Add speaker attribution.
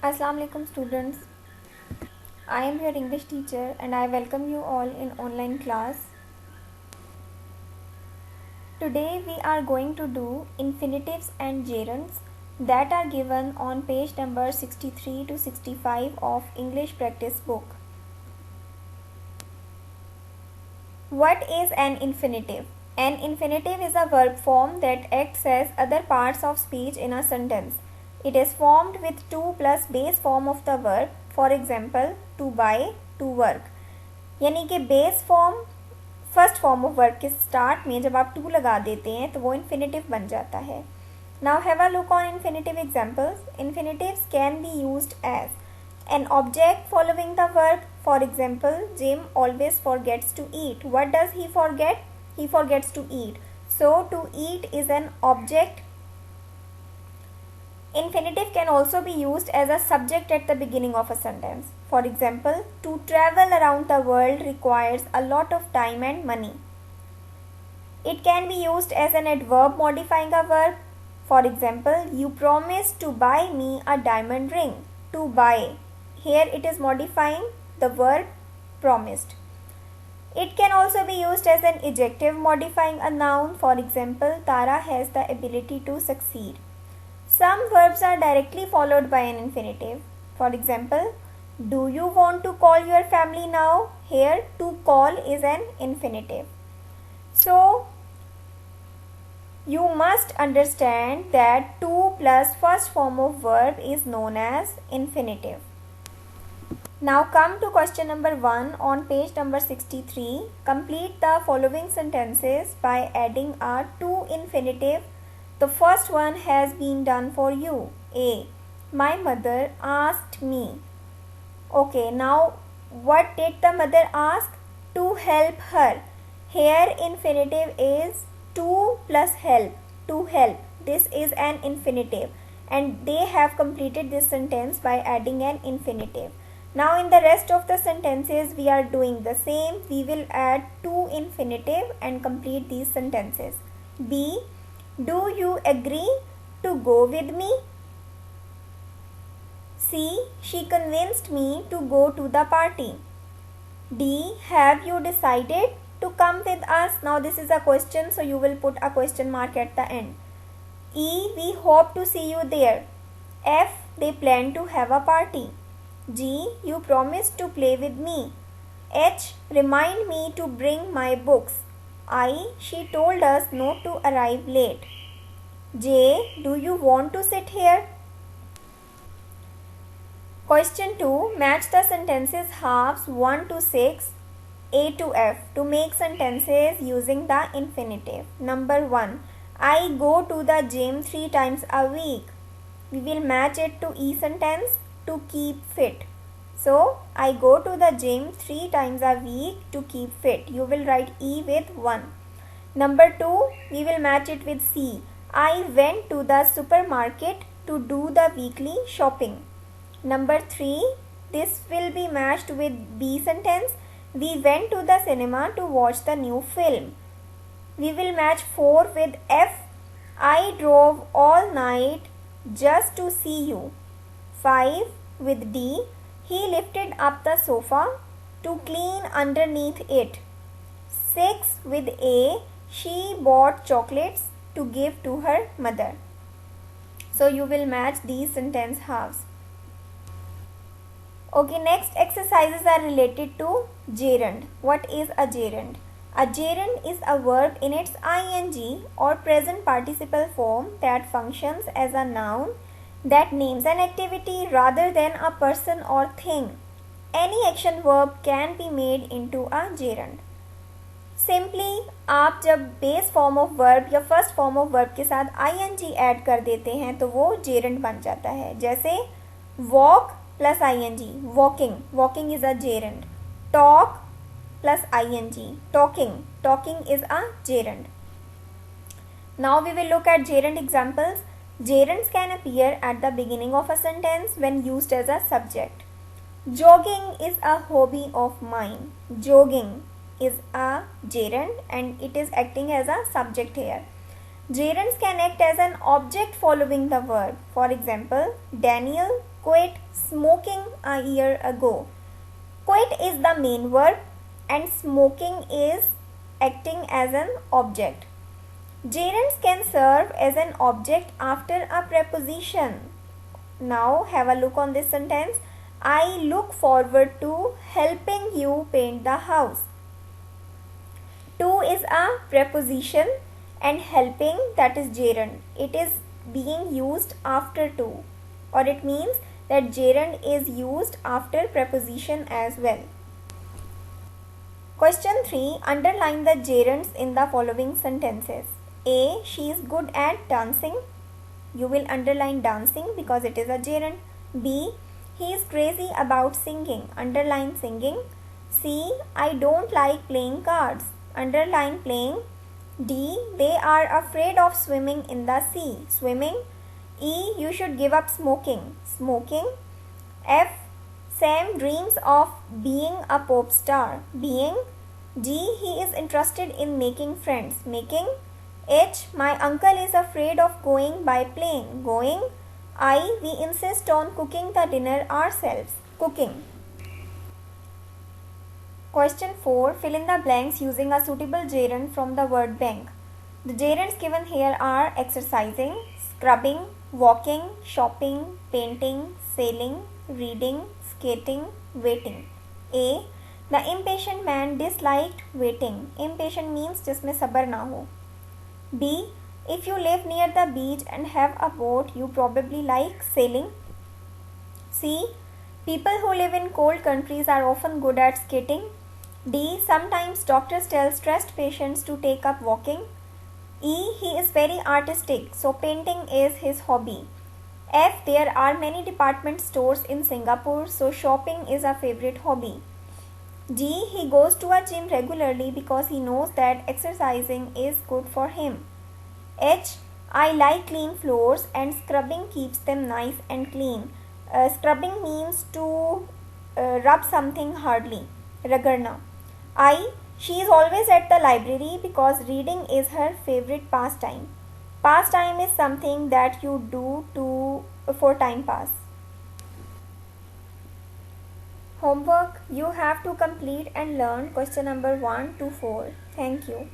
Speaker 1: Assalamu alaikum students. I am your English teacher and I welcome you all in online class. Today we are going to do infinitives and gerunds that are given on page number 63 to 65 of English practice book. What is an infinitive? An infinitive is a verb form that acts as other parts of speech in a sentence. It is formed with to plus base form of the verb. For example, to buy, to work. यानी कि base form first form of verb के start में जब आप to लगा देते हैं तो वो इन्फिनेटिव बन जाता है. Now have a look on infinitive examples. Infinitives can be used as an object following the verb. For example, Jim always forgets to eat. What does he forget? He forgets to eat. So to eat is an object. Infinitive can also be used as a subject at the beginning of a sentence. For example, to travel around the world requires a lot of time and money. It can be used as an adverb modifying a verb. For example, you promised to buy me a diamond ring. To buy. Here it is modifying the verb promised. It can also be used as an adjective modifying a noun. For example, Tara has the ability to succeed. Some verbs are directly followed by an infinitive. For example, do you want to call your family now? Here, to call is an infinitive. So, you must understand that to plus first form of verb is known as infinitive. Now come to question number 1 on page number 63. Complete the following sentences by adding a to infinitive. The first one has been done for you. A. My mother asked me. Okay, now what did the mother ask? To help her. Here infinitive is to plus help. To help. This is an infinitive and they have completed this sentence by adding an infinitive. Now in the rest of the sentences we are doing the same. We will add to infinitive and complete these sentences. B. Do you agree to go with me? C. She convinced me to go to the party. D. Have you decided to come with us? Now this is a question, so you will put a question mark at the end. E. We hope to see you there. F. They plan to have a party. G. You promised to play with me. H. Remind me to bring my books. I. She told us not to arrive late. J. Do you want to sit here? Question 2. Match the sentences halves 1 to 6, A to F to make sentences using the infinitive. Number 1. I go to the gym 3 times a week. We will match it to E sentence. To keep fit. So, I go to the gym 3 times a week to keep fit. You will write E with 1. Number 2, we will match it with C. I went to the supermarket to do the weekly shopping. Number 3, this will be matched with B sentence. We went to the cinema to watch the new film. We will match 4 with F. I drove all night just to see you. 5 with D. He lifted up the sofa to clean underneath it. 6 with A. She bought chocolates to give to her mother. So you will match these sentence halves. Okay, next exercises are related to gerund. What is a gerund? A gerund is a verb in its ing or present participle form that functions as a noun that names an activity rather than a person or thing. Any action verb can be made into a gerund. Simply आप जब base form of verb या first form of verb के साथ ing add कर देते हैं तो वो gerund बन जाता है. जैसे walk plus ing, walking, walking is a gerund. Talk plus ing, talking, talking is a gerund. Now we will look at gerund examples. Gerunds can appear at the beginning of a sentence when used as a subject. Jogging is a hobby of mine. Jogging is a gerund and it is acting as a subject here. Gerunds can act as an object following the verb. For example, Daniel quit smoking a year ago. Quit is the main verb and smoking is acting as an object. Gerunds can serve as an object after a preposition. Now have a look on this sentence. I look forward to helping you paint the house. To is a preposition and helping, that is gerund. It is being used after to, or it means that gerund is used after preposition as well. Question 3. Underline the gerunds in the following sentences. A. She is good at dancing. You will underline dancing because it is a gerund. B. He is crazy about singing. Underline singing. C. I don't like playing cards. Underline playing. D. They are afraid of swimming in the sea. Swimming. E. You should give up smoking. Smoking. F. Sam dreams of being a pop star. Being. G. He is interested in making friends. Making. H. My uncle is afraid of going by plane. Going. I. We insist on cooking the dinner ourselves. Cooking. Question 4. Fill in the blanks using a suitable gerund from the word bank. The gerunds given here are exercising, scrubbing, walking, shopping, painting, sailing, reading, skating, waiting. A. The impatient man disliked waiting. Impatient means जिसमें सब्र ना हो. B. If you live near the beach and have a boat, you probably like sailing. C. People who live in cold countries are often good at skating. D. Sometimes doctors tell stressed patients to take up walking. E. He is very artistic, so painting is his hobby. F. There are many department stores in Singapore, so shopping is a favorite hobby. G. He goes to a gym regularly because he knows that exercising is good for him. H. I like clean floors and scrubbing keeps them nice and clean. Scrubbing means to rub something hardly. Ragarna. I. She is always at the library because reading is her favorite pastime. Pastime is something that you do for time pass. Homework. You have to complete and learn question number 1 to 4. Thank you.